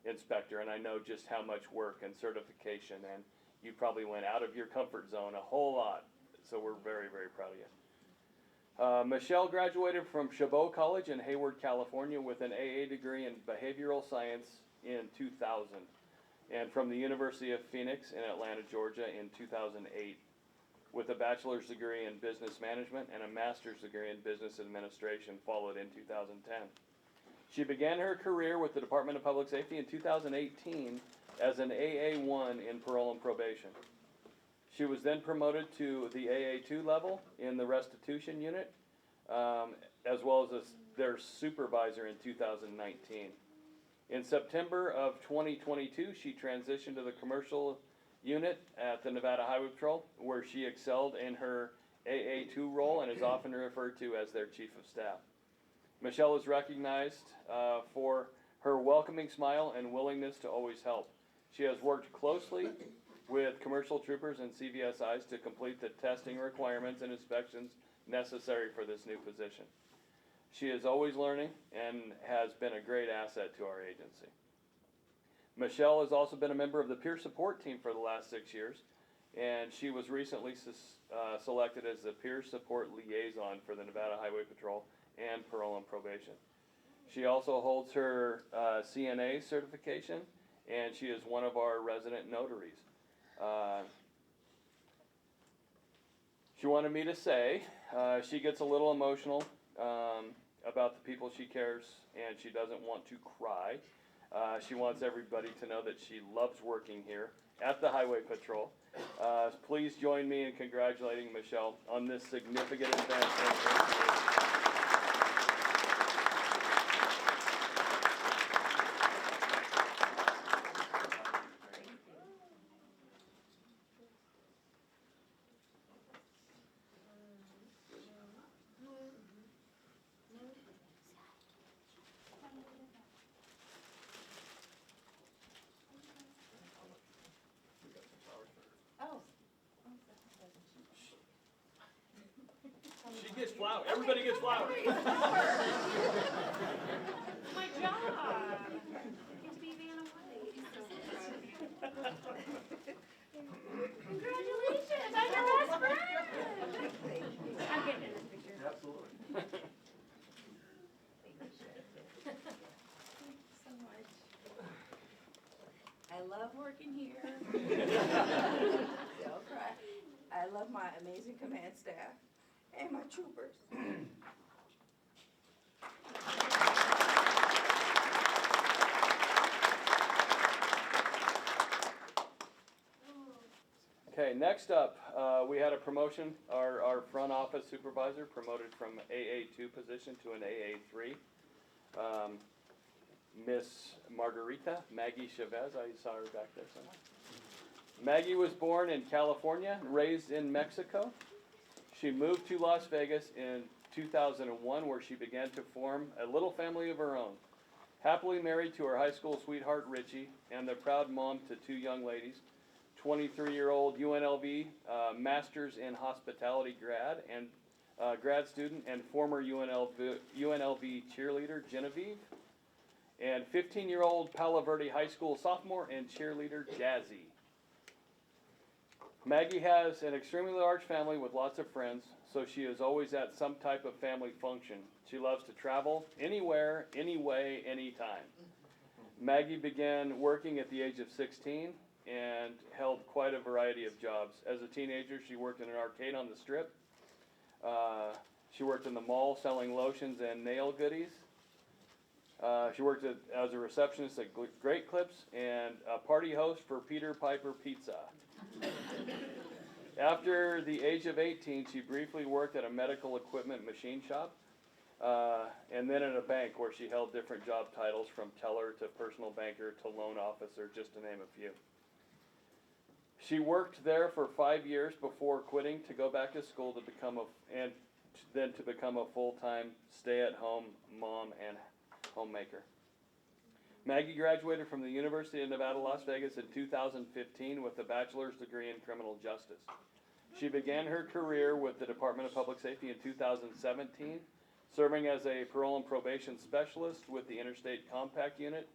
Inspector, and I know just how much work and certification, and you probably went out of your comfort zone a whole lot, so we're very, very proud of you. Michelle graduated from Chabot College in Hayward, California with an AA degree in behavioral science in 2000, and from the University of Phoenix in Atlanta, Georgia in 2008 with a bachelor's degree in business management and a master's degree in business administration followed in 2010. She began her career with the Department of Public Safety in 2018 as an AA1 in parole and probation. She was then promoted to the AA2 level in the restitution unit, as well as their supervisor in 2019. In September of 2022, she transitioned to the commercial unit at the Nevada Highway Patrol, where she excelled in her AA2 role and is often referred to as their chief of staff. Michelle is recognized for her welcoming smile and willingness to always help. She has worked closely with commercial troopers and CVSIs to complete the testing requirements and inspections necessary for this new position. She is always learning and has been a great asset to our agency. Michelle has also been a member of the peer support team for the last 6 years, and she was recently selected as the peer support liaison for the Nevada Highway Patrol and parole and probation. She also holds her CNA certification, and she is one of our resident notaries. She wanted me to say she gets a little emotional about the people she cares, and she doesn't want to cry. She wants everybody to know that she loves working here at the Highway Patrol. Please join me in congratulating Michelle on this significant advancement. She gets flowers. Everybody gets flowers.
My job. Get to be Vanna White. Congratulations, I'm your best friend. I'm getting in this picture.
Absolutely.
Thank you so much. I love working here. Don't cry. I love my amazing command staff and my troopers.
Okay, next up, we had a promotion. Our front office supervisor promoted from AA2 position to an AA3. Miss Maggie Chavez, I saw her back there somewhere. Maggie was born in California, raised in Mexico. She moved to Las Vegas in 2001, where she began to form a little family of her own. Happily married to her high school sweetheart Richie, and the proud mom to two young ladies, 23-year-old UNLV Masters in Hospitality grad student, and former UNLV cheerleader Genevieve, and 15-year-old Palo Verde High School sophomore and cheerleader Jazzy. Maggie has an extremely large family with lots of friends, so she is always at some type of family function. She loves to travel anywhere, anyway, anytime. Maggie began working at the age of 16 and held quite a variety of jobs. As a teenager, she worked in an arcade on the Strip. She worked in the mall selling lotions and nail goodies. She worked as a receptionist at Great Clips and a party host for Peter Piper Pizza. After the age of 18, she briefly worked at a medical equipment machine shop, and then at a bank where she held different job titles from teller to personal banker to loan officer, just to name a few. She worked there for 5 years before quitting to go back to school to become a full-time stay-at-home mom and homemaker. Maggie graduated from the University of Nevada, Las Vegas in 2015 with a bachelor's degree in criminal justice. She began her career with the Department of Public Safety in 2017, serving as a parole and probation specialist with the Interstate Compact Unit,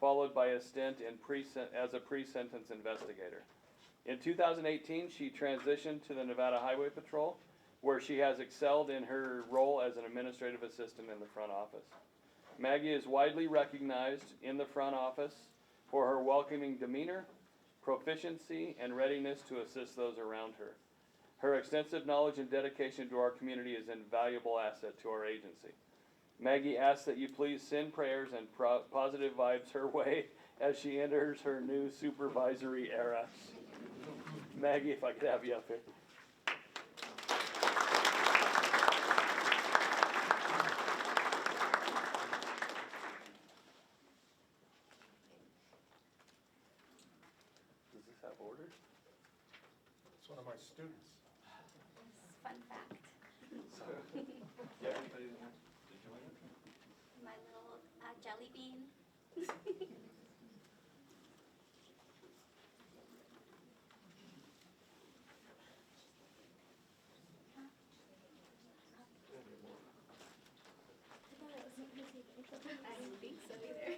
followed by a stint as a pre-sentence investigator. In 2018, she transitioned to the Nevada Highway Patrol, where she has excelled in her role as an administrative assistant in the front office. Maggie is widely recognized in the front office for her welcoming demeanor, proficiency, and readiness to assist those around her. Her extensive knowledge and dedication to our community is an invaluable asset to our agency. Maggie asks that you please send prayers and positive vibes her way as she enters her new supervisory era. Maggie, if I could have you up here. Does this have orders?
It's one of my students.
Fun fact.
Yeah.
My little jelly bean. I didn't think so either.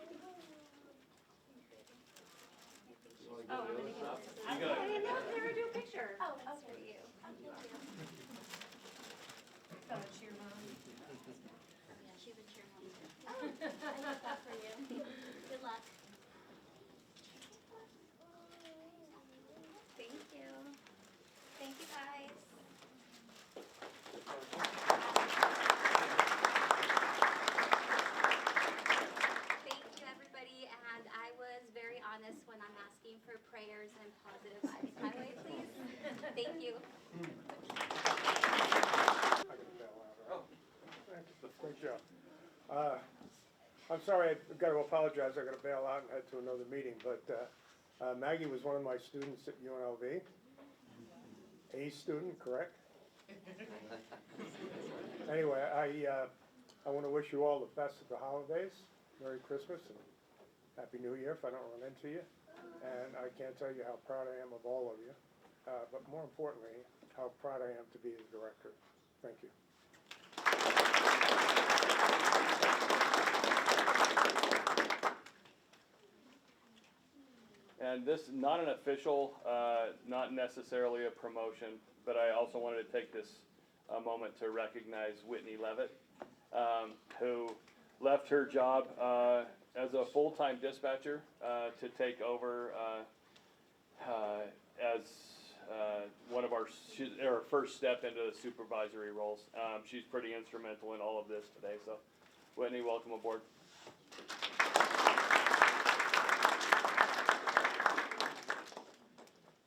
Oh, I'm gonna get it. I didn't know if they were doing a picture. Oh, that's for you.
Oh, cheer mom.
Yeah, she's a cheer mom too. Oh, I love that for you. Good luck. Thank you. Thank you, guys. Thank you, everybody, and I was very honest when I'm asking for prayers and positive vibes my way, please. Thank you.
Great job. I'm sorry, I've got to apologize, I got to bail out and head to another meeting, but Maggie was one of my students at UNLV. A student, correct? Anyway, I want to wish you all the best of the holidays. Merry Christmas and Happy New Year if I don't run into you. And I can't tell you how proud I am of all of you, but more importantly, how proud I am to be the director. Thank you.
And this is not an official, not necessarily a promotion, but I also wanted to take this moment to recognize Whitney Levitt, who left her job as a full-time dispatcher to take over as one of her first step into the supervisory roles. She's pretty instrumental in all of this today, so Whitney, welcome aboard.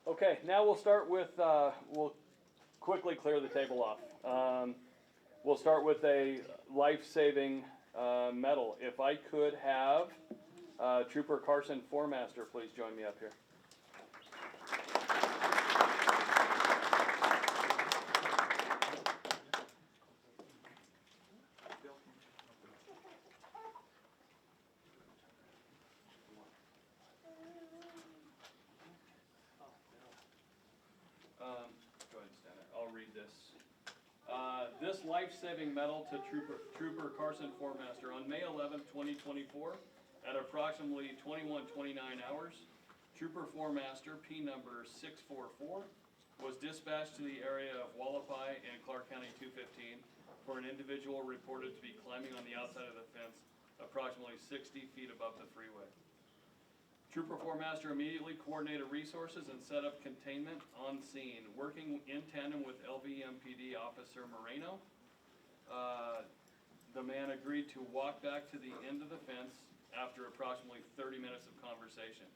Okay, now we'll start with, we'll quickly clear the table off. We'll start with a life-saving medal. If I could have Trooper Carson Formaster please join me up here.
life-saving medal to Trooper Carson Formaster. On May 11th, 2024, at approximately 21:29 hours, Trooper Formaster, P number 644, was dispatched to the area of Wallapai and Clark County 215 for an individual reported to be climbing on the outside of the fence approximately 60 feet above the freeway. Trooper Formaster immediately coordinated resources and set up containment on scene, working in tandem with LVMPD Officer Moreno. The man agreed to walk back to the end of the fence after approximately 30 minutes of conversation.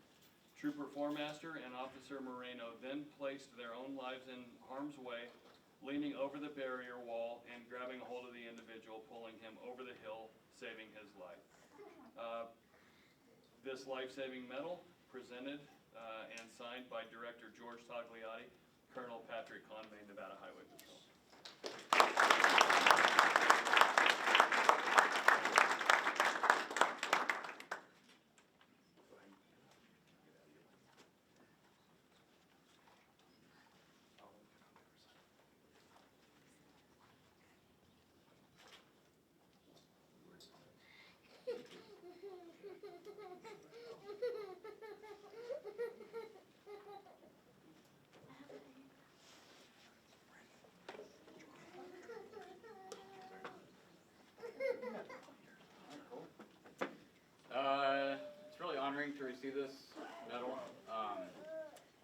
Trooper Formaster and Officer Moreno then placed their own lives in harm's way, leaning over the barrier wall and grabbing a hold of the individual, pulling him over the hill, saving his life. This life-saving medal presented and signed by Director George Tagliati, Colonel Patrick Conway, Nevada Highway Patrol.
It's really honoring to receive this medal.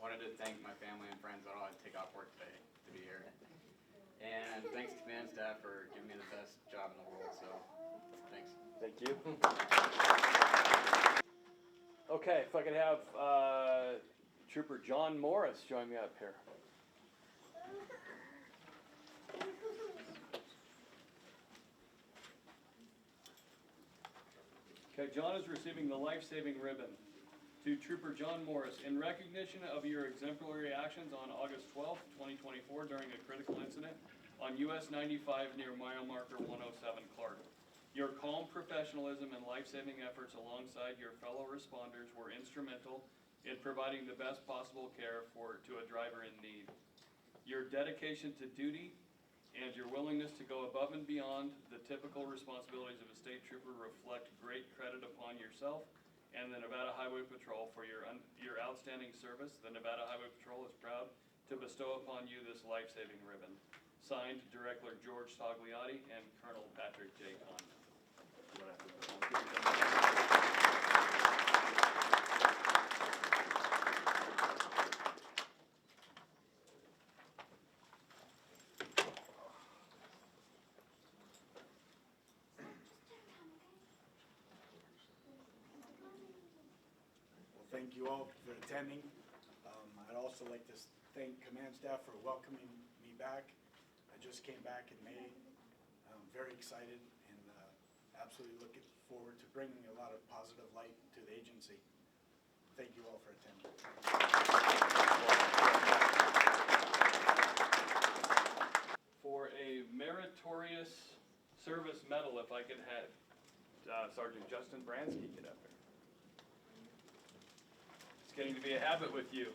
Wanted to thank my family and friends that all had to take off work today to be here. And thanks to command staff for giving me the best job in the world, so thanks.
Thank you. Okay, if I could have Trooper John Morris join me up here. Okay, John is receiving the life-saving ribbon. To Trooper John Morris, in recognition of your exemplary actions on August 12th, 2024 during a critical incident on US 95 near mile marker 107 Clark. Your calm professionalism and life-saving efforts alongside your fellow responders were instrumental in providing the best possible care to a driver in need. Your dedication to duty and your willingness to go above and beyond the typical responsibilities of a state trooper reflect great credit upon yourself and the Nevada Highway Patrol for your outstanding service. The Nevada Highway Patrol is proud to bestow upon you this life-saving ribbon. Signed, Director George Tagliati and Colonel Patrick J. Conway.
Thank you all for attending. I'd also like to thank command staff for welcoming me back. I just came back in May. I'm very excited and absolutely looking forward to bringing a lot of positive light to the agency. Thank you all for attending.
For a meritorious service medal, if I could have Sergeant Justin Bransky get up there. It's getting to be a habit with you.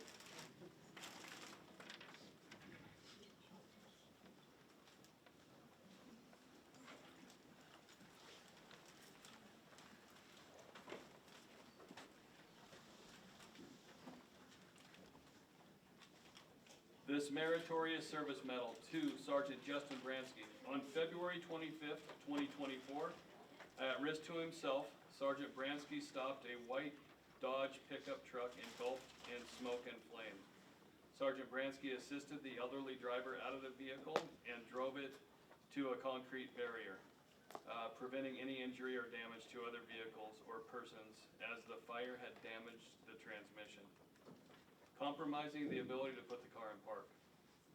This meritorious service medal to Sergeant Justin Bransky. On February 25th, 2024, at risk to himself, Sergeant Bransky stopped a white Dodge pickup truck engulfed in smoke and flames. Sergeant Bransky assisted the elderly driver out of the vehicle and drove it to a concrete barrier, preventing any injury or damage to other vehicles or persons as the fire had damaged the transmission, compromising the ability to put the car in park.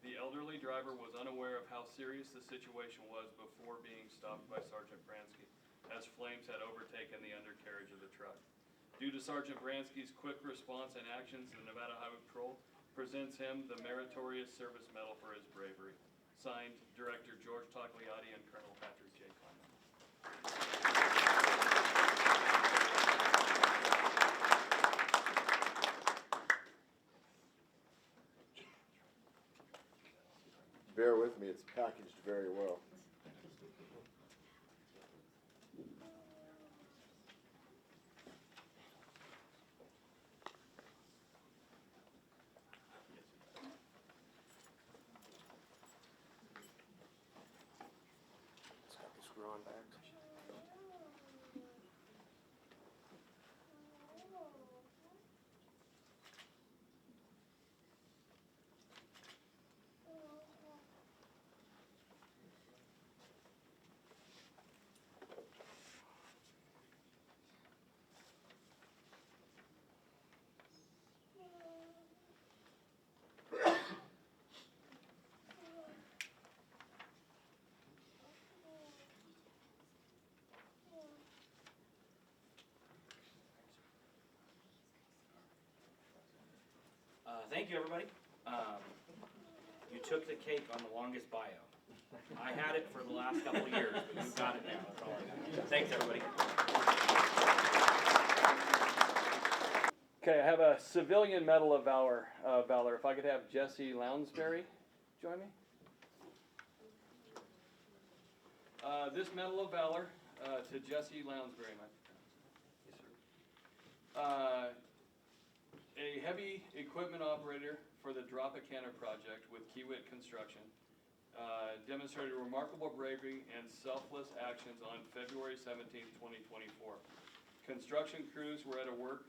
The elderly driver was unaware of how serious the situation was before being stopped by Sergeant Bransky, as flames had overtaken the undercarriage of the truck. Due to Sergeant Bransky's quick response and actions, the Nevada Highway Patrol presents him the Meritorious Service Medal for his bravery. Signed, Director George Tagliati and Colonel Patrick J. Conway.
Bear with me, it's packaged very well.
Thank you, everybody. You took the cake on the longest bio. I had it for the last couple of years, but you got it now. That's all I got. Thanks, everybody.
Okay, I have a Civilian Medal of Valor. If I could have Jesse Lounsbury join me. This Medal of Valor to Jesse Lounsbury. Yes, sir. A heavy equipment operator for the Tropicana project with Kiewit Construction demonstrated remarkable bravery and selfless actions on February 17th, 2024. Construction crews were at work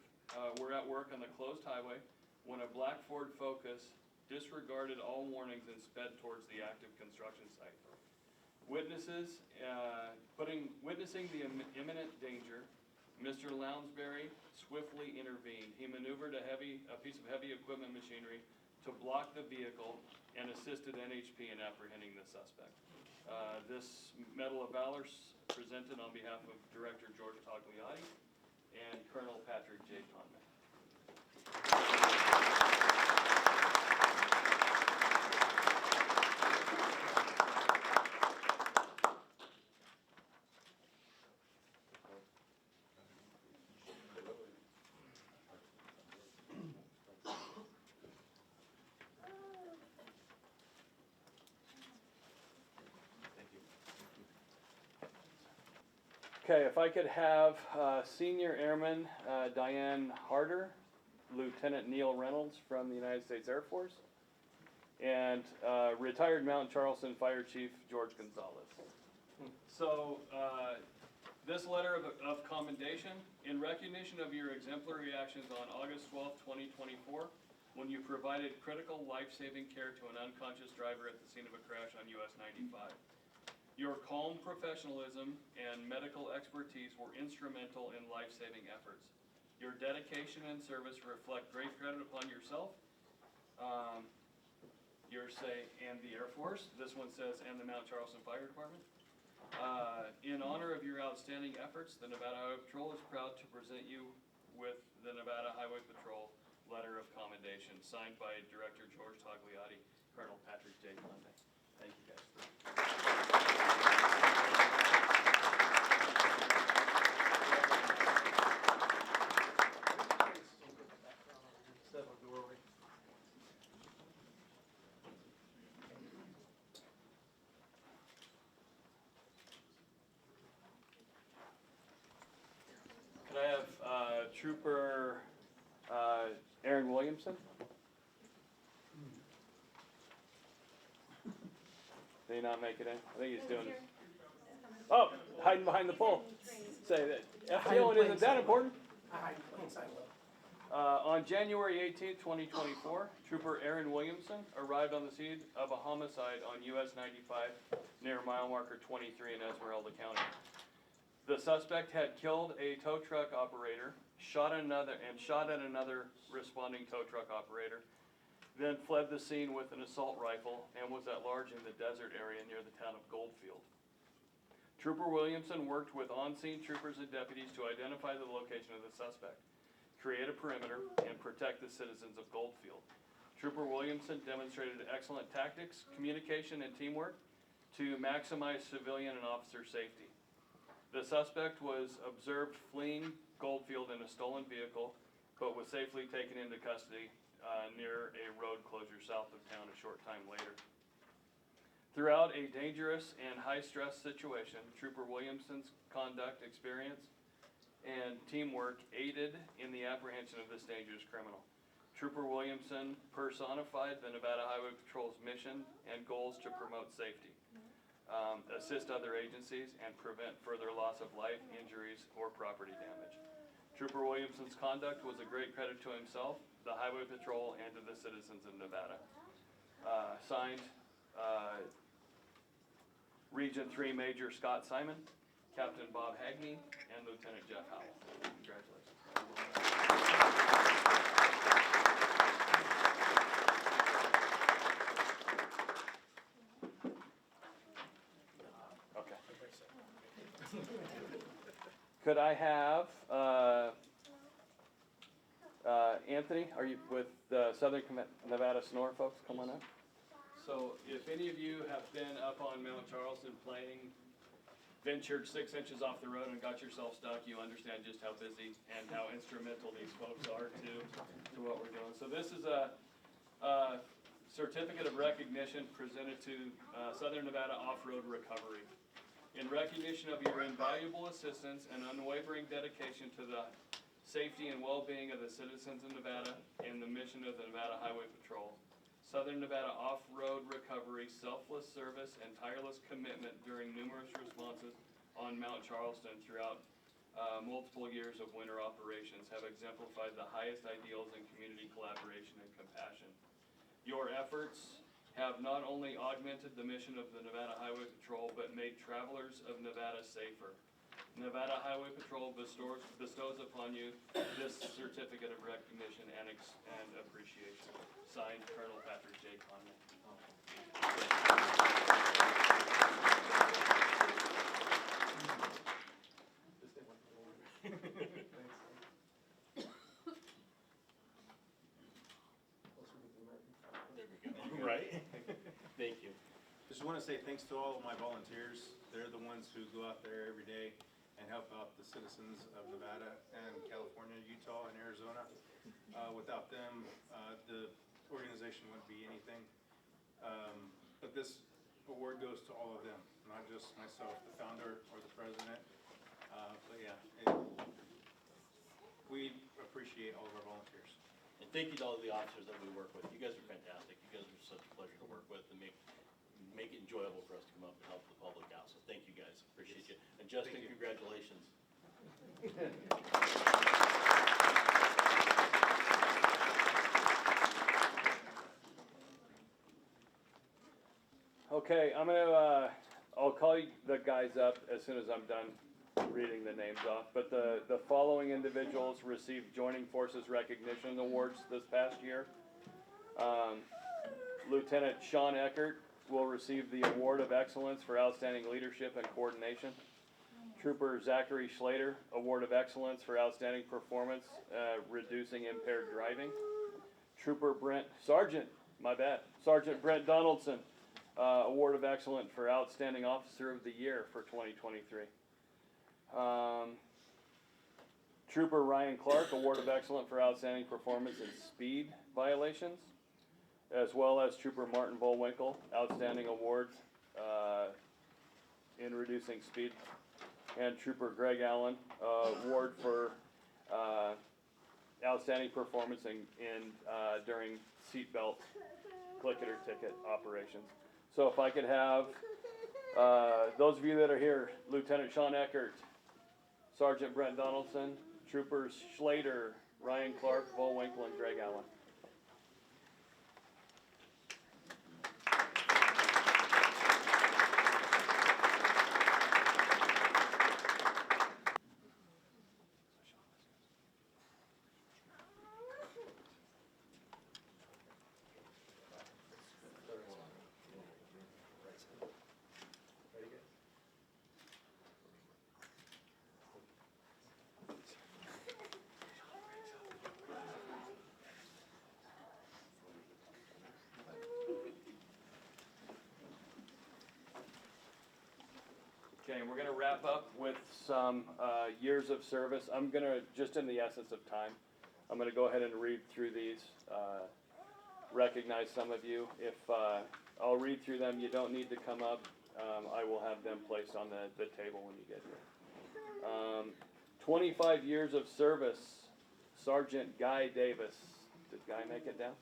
on the closed highway when a black Ford Focus disregarded all warnings and sped towards the active construction site. Witnessing the imminent danger, Mr. Lounsbury swiftly intervened. He maneuvered a piece of heavy equipment machinery to block the vehicle and assisted NHP in apprehending the suspect. This Medal of Valor presented on behalf of Director George Tagliati and Colonel Patrick J. Tonman. Okay, if I could have Senior Airman Diane Harder, Lieutenant Neil Reynolds from the United States Air Force, and retired Mount Charleston Fire Chief George Gonzalez. So, this letter of commendation, in recognition of your exemplary actions on August 12th, 2024, when you provided critical life-saving care to an unconscious driver at the scene of a crash on US 95. Your calm professionalism and medical expertise were instrumental in life-saving efforts. Your dedication and service reflect great credit upon yourself, and the Air Force. This one says, and the Mount Charleston Fire Department. In honor of your outstanding efforts, the Nevada Highway Patrol is proud to present you with the Nevada Highway Patrol Letter of Commendation, signed by Director George Tagliati, Colonel Patrick J. Tonman. Thank you, guys. Could I have Trooper Aaron Williamson? Did he not make it in? I think he's doing it. Oh, hiding behind the pole. Say that. FTO, isn't that important? On January 18th, 2024, Trooper Aaron Williamson arrived on the scene of a homicide on US 95 near mile marker 23 in Esmeralda County. The suspect had killed a tow truck operator, shot at another responding tow truck operator, then fled the scene with an assault rifle and was at large in the desert area near the town of Goldfield. Trooper Williamson worked with on-scene troopers and deputies to identify the location of the suspect, create a perimeter, and protect the citizens of Goldfield. Trooper Williamson demonstrated excellent tactics, communication, and teamwork to maximize civilian and officer safety. The suspect was observed fleeing Goldfield in a stolen vehicle, but was safely taken into custody near a road closure south of town a short time later. Throughout a dangerous and high-stress situation, Trooper Williamson's conduct, experience, and teamwork aided in the apprehension of this dangerous criminal. Trooper Williamson personified the Nevada Highway Patrol's mission and goals to promote safety, assist other agencies, and prevent further loss of life, injuries, or property damage. Trooper Williamson's conduct was a great credit to himself, the Highway Patrol, and to the citizens of Nevada. Signed, Region 3 Major Scott Simon, Captain Bob Hagney, and Lieutenant Jeff Howell. Congratulations. Okay. Could I have Anthony, are you with Southern Nevada Snore folks? Come on up. So if any of you have been up on Mount Charleston playing, ventured 6 inches off the road and got yourself stuck, you understand just how busy and how instrumental these folks are to what we're doing. So this is a certificate of recognition presented to Southern Nevada Off-Road Recovery. In recognition of your invaluable assistance and unwavering dedication to the safety and well-being of the citizens of Nevada and the mission of the Nevada Highway Patrol, Southern Nevada Off-Road Recovery, selfless service, and tireless commitment during numerous responses on Mount Charleston throughout multiple years of winter operations have exemplified the highest ideals in community collaboration and compassion. Your efforts have not only augmented the mission of the Nevada Highway Patrol, but made travelers of Nevada safer. Nevada Highway Patrol bestows upon you this certificate of recognition and appreciation. Signed, Colonel Patrick J. Conley.
Right? Thank you. Just want to say thanks to all of my volunteers. They're the ones who go out there every day and help out the citizens of Nevada and California, Utah, and Arizona. Without them, the organization wouldn't be anything. But this award goes to all of them, not just myself, the founder or the president. But yeah, we appreciate all of our volunteers.
And thank you to all of the officers that we work with. You guys are fantastic. You guys are such a pleasure to work with and make it enjoyable for us to come up and help the public out. So thank you guys. Appreciate you. And Justin, congratulations.
Okay, I'll call the guys up as soon as I'm done reading the names off. But the following individuals received Joining Forces Recognition Awards this past year. Lieutenant Sean Eckert will receive the Award of Excellence for Outstanding Leadership and Coordination. Trooper Zachary Schlater, Award of Excellence for Outstanding Performance, Reducing Impaired Driving. Sergeant Brent Donaldson, Award of Excellence for Outstanding Officer of the Year for 2023. Trooper Ryan Clark, Award of Excellence for Outstanding Performance in Speed Violations, as well as Trooper Martin Bullwinkle, Outstanding Award in Reducing Speed, and Trooper Greg Allen, Award for Outstanding Performance during seatbelt click it or ticket operations. So if I could have those of you that are here, Lieutenant Sean Eckert, Sergeant Brent Donaldson, Troopers Schlater, Ryan Clark, Bullwinkle, and Greg Allen. Okay, and we're going to wrap up with some years of service. I'm going to, just in the essence of time, I'm going to go ahead and read through these, recognize some of you. If I'll read through them, you don't need to come up. I will have them placed on the table when you get here. 25 years of service, Sergeant Guy Davis. Did Guy make it down?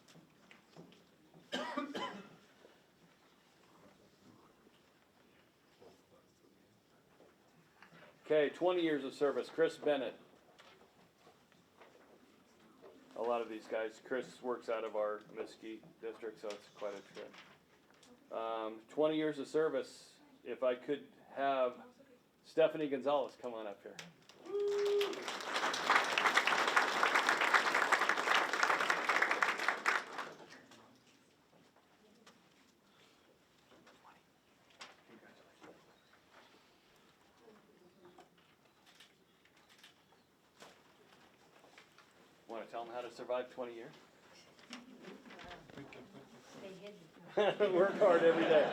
Okay, 20 years of service, Chris Bennett. A lot of these guys, Chris works out of our Mesquite district, so it's quite a trip. 20 years of service, if I could have Stephanie Gonzalez come on up here. Want wanna tell them how to survive 20 years?
Stay hidden.
Work hard every day.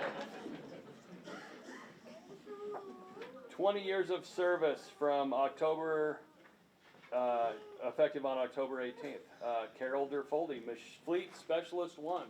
20 years of service from October, effective on October 18th. Carol Derfoldi, Fleet Specialist 1.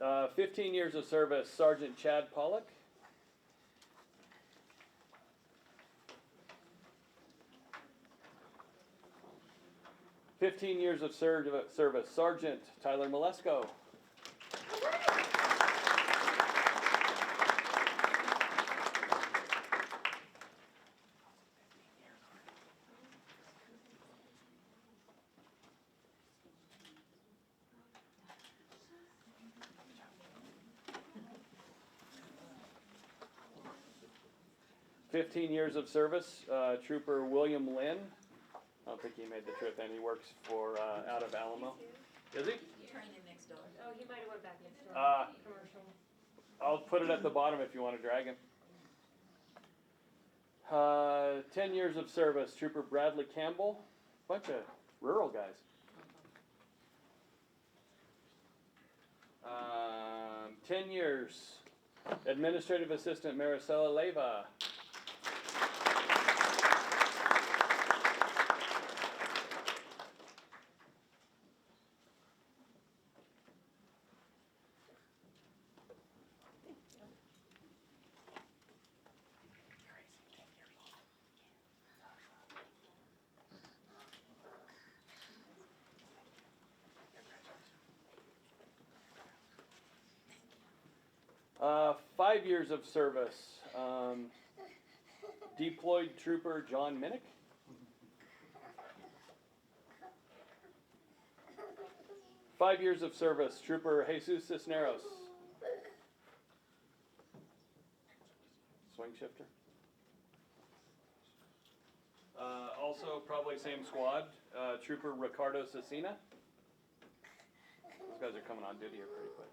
Uh, 15 years of service, Sergeant Chad Pollock. "15 years of service, Sergeant Tyler Malesko. "15 years of service, Trooper William Lynn. I don't think he made the trip in. He works for out of Alamo. Is he?
Training next door. Oh, he might have went back next door. Commercial.
I'll put it at the bottom if you want to drag him. 10 years of service, Trooper Bradley Campbell. Bunch of rural guys. 10 years, Administrative Assistant Maricela Leyva. 5 years of service, Deployed Trooper John Minnick. 5 years of service, Trooper Jesus Cisneros. Swing shifter. Also, probably same squad, Trooper Ricardo Cecina. Those guys are coming on duty here pretty quick.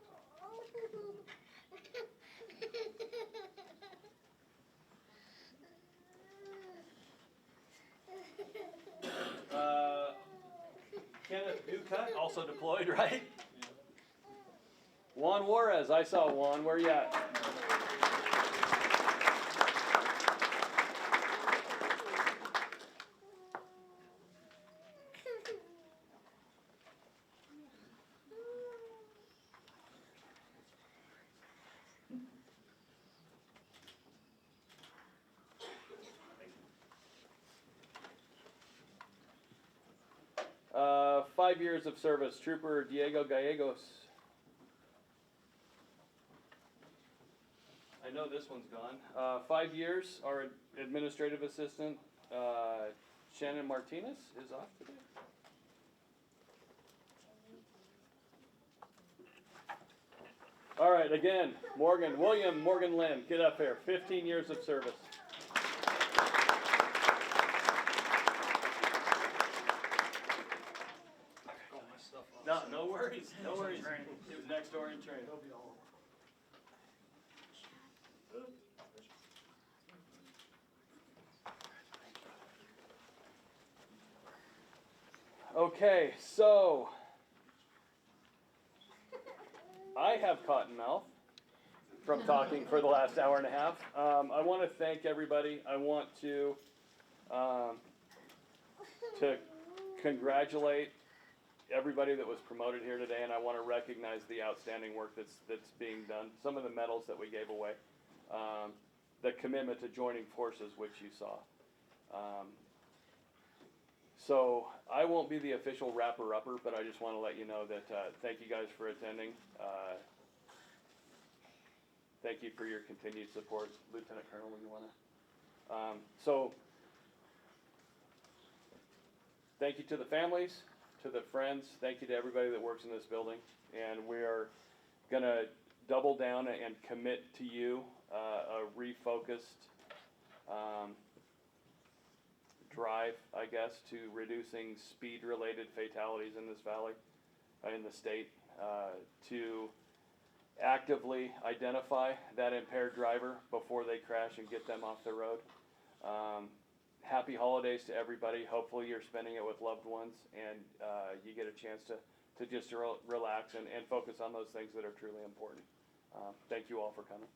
Kenneth Ducut, also deployed, right? Juan Juarez, I saw Juan, where you at? Five years of service, Trooper Diego Gallegos. I know this one's gone. 5 years, our administrative assistant, Shannon Martinez, is off today. All right, again, William Morgan Lynn, get up here. 15 years of service. No worries, no worries. It was next door in training. Okay, so I have cotton mouth from talking for the last hour and a half. I want to thank everybody. I want to congratulate everybody that was promoted here today, and I want to recognize the outstanding work that's being done. Some of the medals that we gave away, the commitment to joining forces, which you saw. So I won't be the official wrapper-upper, but I just want to let you know that thank you guys for attending. Thank you for your continued support. Lieutenant Colonel, you want to? So thank you to the families, to the friends, thank you to everybody that works in this building, and we are gonna double down and commit to you a refocused drive, I guess, to reducing speed-related fatalities in this valley, in the state, to actively identify that impaired driver before they crash and get them off the road. Happy holidays to everybody. Hopefully you're spending it with loved ones and you get a chance to just relax and focus on those things that are truly important. Thank you all for coming.